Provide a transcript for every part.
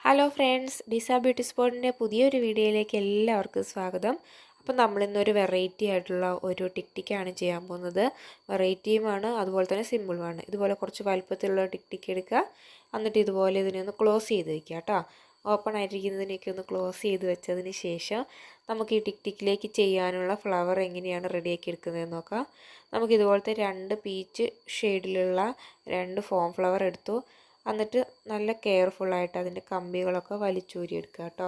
Hello friends, ഡിസ beauty സ്പോട്ടിൻ്റെ പുതിയൊരു വീഡിയോയിലേക്ക് എല്ലാവർക്കും സ്വാഗതം. അപ്പോൾ നമ്മളിന്നൊരു വെറൈറ്റി ആയിട്ടുള്ള ഒരു ടിക്റ്റിക്കാണ് ചെയ്യാൻ പോകുന്നത്. വെറൈറ്റിയുമാണ്, അതുപോലെ തന്നെ സിമ്പിളുമാണ്. ഇതുപോലെ കുറച്ച് വലുപ്പത്തിലുള്ള ടിക്റ്റിക്ക് എടുക്കുക. എന്നിട്ട് ഇതുപോലെ ഇതിനെ ഒന്ന് ക്ലോസ് ചെയ്ത് വയ്ക്കുക കേട്ടോ. ഓപ്പൺ ആയിട്ടിരിക്കുന്നതിനൊക്കെ ഒന്ന് ക്ലോസ് ചെയ്ത് വെച്ചതിന് ശേഷം നമുക്ക് ഈ ടിക്റ്റിക്കിലേക്ക് ചെയ്യാനുള്ള ഫ്ലവർ എങ്ങനെയാണ് റെഡിയാക്കി എടുക്കുന്നതെന്ന് നോക്കാം. നമുക്കിതുപോലത്തെ 2 പീച്ച് ഷെയ്ഡിലുള്ള 2 ഫോം ഫ്ലവർ എടുത്തു. എന്നിട്ട് നല്ല കെയർഫുള്ളായിട്ട് അതിൻ്റെ കമ്പികളൊക്കെ വലിച്ചൂരിയെടുക്കുക കേട്ടോ.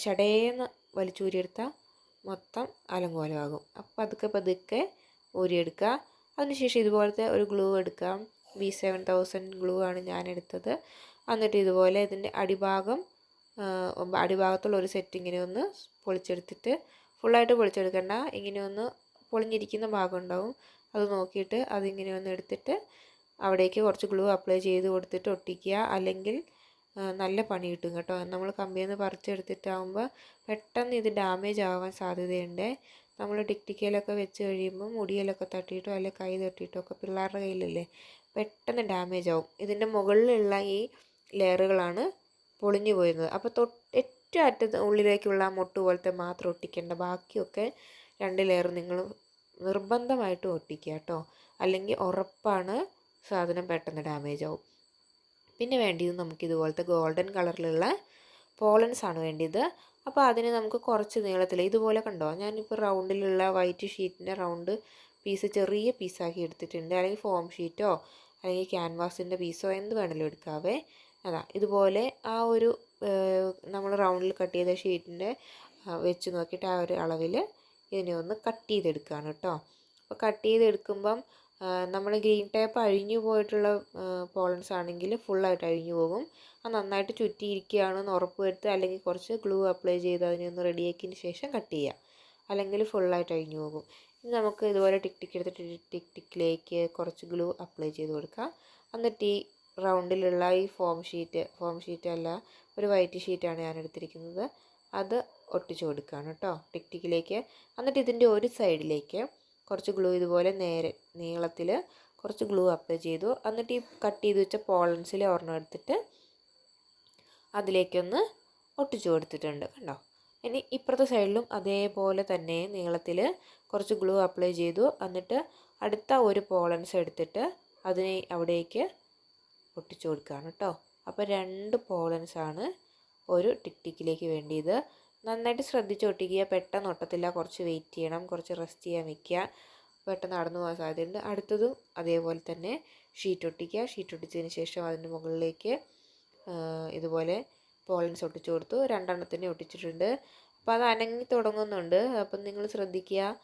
ഷടേന്ന് വലിച്ചൂരിയെടുത്താൽ മൊത്തം അലങ്കോലമാകും. അപ്പോൾ പതുക്കെ പതുക്കെ ഊരിയെടുക്കുക. അതിനുശേഷം ഇതുപോലത്തെ ഒരു ഗ്ലൂ എടുക്കാം. B7000 ഗ്ലൂ ആണ് ഞാൻ എടുത്തത്. എന്നിട്ട് ഇതുപോലെ ഇതിൻ്റെ അടിഭാഗത്തുള്ള ഒരു സെറ്റ് ഇങ്ങനെ ഒന്ന് പൊളിച്ചെടുത്തിട്ട്, ഫുള്ളായിട്ട് പൊളിച്ചെടുക്കണ്ട, ഇങ്ങനെ ഒന്ന് പൊളിഞ്ഞിരിക്കുന്ന ഭാഗം ഉണ്ടാവും, അത് നോക്കിയിട്ട് അതിങ്ങനെ ഒന്ന് എടുത്തിട്ട് അവിടേക്ക് കുറച്ച് ഗ്ലൂ അപ്ലൈ ചെയ്ത് കൊടുത്തിട്ട് ഒട്ടിക്കുക. അല്ലെങ്കിൽ നല്ല പണി കിട്ടും കേട്ടോ. നമ്മൾ കമ്പിയിൽ നിന്ന് പറിച്ചെടുത്തിട്ടാകുമ്പോൾ പെട്ടെന്ന് ഇത് ഡാമേജ് ആവാൻ സാധ്യതയുണ്ട്. നമ്മൾ ടിക്റ്റിക്കയിലൊക്കെ വെച്ച് കഴിയുമ്പോൾ മുടിയിലൊക്കെ തട്ടിയിട്ടോ അല്ലെങ്കിൽ കൈ തട്ടിയിട്ടോ ഒക്കെ പിള്ളേരുടെ കയ്യിലല്ലേ, പെട്ടെന്ന് ഡാമേജ് ആവും. ഇതിൻ്റെ മുകളിലുള്ള ഈ ലെയറുകളാണ് പൊളിഞ്ഞു പോയിരുന്നത്. അപ്പോൾ ഏറ്റവും അറ്റത്ത് ഉള്ളിലേക്കുള്ള മുട്ട് പോലത്തെ മാത്രം ഒട്ടിക്കേണ്ട, ബാക്കിയൊക്കെ 2 ലെയർ നിങ്ങൾ നിർബന്ധമായിട്ടും ഒട്ടിക്കുക കേട്ടോ. അല്ലെങ്കിൽ ഉറപ്പാണ് സാധനം പെട്ടെന്ന് ഡാമേജ് ആവും. പിന്നെ വേണ്ടിയത് നമുക്കിതുപോലത്തെ ഗോൾഡൻ കളറിലുള്ള പോളൻസ് ആണ് വേണ്ടിയത്. അപ്പോൾ അതിന് നമുക്ക് കുറച്ച് നീളത്തിൽ ഇതുപോലെ കണ്ടോ, ഞാനിപ്പോൾ റൗണ്ടിലുള്ള വൈറ്റ് ഷീറ്റിൻ്റെ റൗണ്ട് പീസ് ചെറിയ പീസാക്കി എടുത്തിട്ടുണ്ട്. അല്ലെങ്കിൽ ഫോം ഷീറ്റോ അല്ലെങ്കിൽ ക്യാൻവാസിൻ്റെ പീസോ എന്ത് വേണമെങ്കിലും എടുക്കാവേ. അതാ ഇതുപോലെ ആ ഒരു നമ്മൾ റൗണ്ടിൽ കട്ട് ചെയ്ത ഷീറ്റിൻ്റെ വെച്ച് നോക്കിയിട്ട് ആ ഒരു അളവിൽ ഇതിനെ ഒന്ന് കട്ട് ചെയ്തെടുക്കുകയാണ് കേട്ടോ. അപ്പോൾ കട്ട് ചെയ്തെടുക്കുമ്പം നമ്മൾ ഗ്രീൻ ടേപ്പ് അഴിഞ്ഞു പോയിട്ടുള്ള പോളൻസ് ആണെങ്കിൽ ഫുള്ളായിട്ട് അഴിഞ്ഞു പോകും. അത് നന്നായിട്ട് ചുറ്റിയിരിക്കുകയാണെന്ന് ഉറപ്പ് വരുത്തുക. അല്ലെങ്കിൽ കുറച്ച് ഗ്ലൂ അപ്ലൈ ചെയ്ത് അതിനെ ഒന്ന് റെഡിയാക്കിയതിന് ശേഷം കട്ട് ചെയ്യുക, അല്ലെങ്കിൽ ഫുള്ളായിട്ട് അഴിഞ്ഞു പോകും. ഇനി നമുക്ക് ഇതുപോലെ ടിക്റ്റിക്ക് എടുത്തിട്ട് ടിക്റ്റിക്കിലേക്ക് കുറച്ച് ഗ്ലൂ അപ്ലൈ ചെയ്ത് കൊടുക്കുക. എന്നിട്ട് ഈ റൗണ്ടിലുള്ള ഈ ഫോം ഷീറ്റ് അല്ല, ഒരു വൈറ്റ് ഷീറ്റാണ് ഞാൻ എടുത്തിരിക്കുന്നത്, അത് ഒട്ടിച്ചു കൊടുക്കുകയാണ് കേട്ടോ ടിക്റ്റിക്കിലേക്ക്. എന്നിട്ട് ഇതിൻ്റെ ഒരു സൈഡിലേക്ക് കുറച്ച് ഗ്ലൂ ഇതുപോലെ നേരെ നീളത്തിൽ കുറച്ച് ഗ്ലൂ അപ്ലൈ ചെയ്തു. എന്നിട്ട് ഈ കട്ട് ചെയ്ത് വെച്ച പോളൻസിൽ ഒരെണ്ണം എടുത്തിട്ട് അതിലേക്കൊന്ന് ഒട്ടിച്ചു കൊടുത്തിട്ടുണ്ട് കണ്ടോ. ഇനി ഇപ്പുറത്തെ സൈഡിലും അതേപോലെ തന്നെ നീളത്തിൽ കുറച്ച് ഗ്ലൂ അപ്ലൈ ചെയ്തു. എന്നിട്ട് അടുത്ത ഒരു പോളൻസ് എടുത്തിട്ട് അതിനെ അവിടേക്ക് ഒട്ടിച്ചു കൊടുക്കുകയാണ് കേട്ടോ. അപ്പോൾ 2 പോളൻസാണ് ഒരു ടിക്റ്റിക്കിലേക്ക് വേണ്ടിയത്. നന്നായിട്ട് ശ്രദ്ധിച്ച് ഒട്ടിക്കുക, പെട്ടെന്ന് ഒട്ടത്തില്ല. കുറച്ച് വെയിറ്റ് ചെയ്യണം, കുറച്ച് റെസ്റ്റ് ചെയ്യാൻ വെക്കുക, പെട്ടെന്ന് നടന്നു പോകാൻ സാധ്യതയുണ്ട്. അടുത്തതും അതേപോലെ തന്നെ ഷീറ്റ് ഒട്ടിക്കുക. ഷീറ്റ് ഒട്ടിച്ചതിന് ശേഷം അതിൻ്റെ മുകളിലേക്ക് ഇതുപോലെ പോളൻസ് ഒട്ടിച്ചു കൊടുത്തു. 2 എണ്ണത്തിനെ ഒട്ടിച്ചിട്ടുണ്ട്. അപ്പോൾ അത് അനങ്ങി തുടങ്ങുന്നുണ്ട്. അപ്പം നിങ്ങൾ ശ്രദ്ധിക്കുക,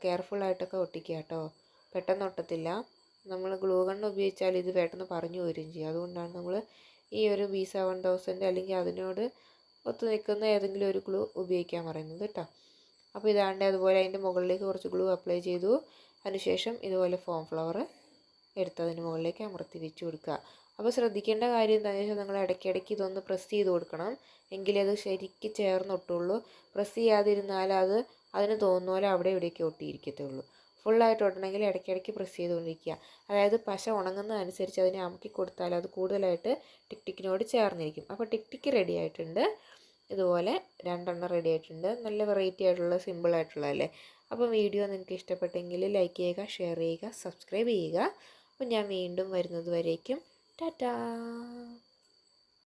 കെയർഫുള്ളായിട്ടൊക്കെ ഒട്ടിക്കുക കേട്ടോ. പെട്ടെന്ന് ഒട്ടത്തില്ല. നമ്മൾ ഗ്ലൂ ഗൺ ഉപയോഗിച്ചാൽ ഇത് പെട്ടെന്ന് പറഞ്ഞു വരികയും ചെയ്യും. അതുകൊണ്ടാണ് നമ്മൾ ഈ ഒരു B7000 അല്ലെങ്കിൽ അതിനോട് ഒത്തു നിൽക്കുന്ന ഏതെങ്കിലും ഒരു ഗ്ലൂ ഉപയോഗിക്കാൻ പറയുന്നത് കേട്ടോ. അപ്പോൾ ഇതാണ്ട് അതുപോലെ അതിൻ്റെ മുകളിലേക്ക് കുറച്ച് ഗ്ലൂ അപ്ലൈ ചെയ്തു. അതിനുശേഷം ഇതുപോലെ ഫോം ഫ്ലവർ എടുത്തതിന് മുകളിലേക്ക് അമർത്തി വെച്ച് കൊടുക്കുക. അപ്പോൾ ശ്രദ്ധിക്കേണ്ട കാര്യം എന്താണെന്ന് വെച്ചാൽ നിങ്ങൾ ഇടയ്ക്കിടയ്ക്ക് ഇതൊന്ന് പ്രസ് ചെയ്ത് കൊടുക്കണം, എങ്കിലേ അത് ശരിക്ക് ചേർന്നൊട്ടുള്ളൂ. പ്രസ് ചെയ്യാതിരുന്നാൽ അതിന് തോന്നുന്ന പോലെ അവിടെ ഇവിടേക്ക് ഒട്ടിയിരിക്കത്തുള്ളൂ. ഫുള്ളായിട്ട് ഒട്ടണമെങ്കിൽ ഇടയ്ക്കിടയ്ക്ക് പ്രസ് ചെയ്തുകൊണ്ടിരിക്കുക. അതായത് പശ ഉണങ്ങുന്നതനുസരിച്ച് അതിനെ അമുക്കി കൊടുത്താൽ അത് കൂടുതലായിട്ട് ടിക്റ്റിക്കിനോട് ചേർന്നിരിക്കും. അപ്പോൾ ടിക്റ്റിക്ക് റെഡി ആയിട്ടുണ്ട്. ഇതുപോലെ 2 എണ്ണം റെഡി ആയിട്ടുണ്ട്. നല്ല വെറൈറ്റി ആയിട്ടുള്ള സിമ്പിളായിട്ടുള്ളതല്ലേ. അപ്പോൾ വീഡിയോ നിങ്ങൾക്ക് ഇഷ്ടപ്പെട്ടെങ്കിൽ ലൈക്ക് ചെയ്യുക, ഷെയർ ചെയ്യുക, സബ്സ്ക്രൈബ് ചെയ്യുക. അപ്പോൾ ഞാൻ വീണ്ടും വരുന്നത് വരേക്കും ടാറ്റാ.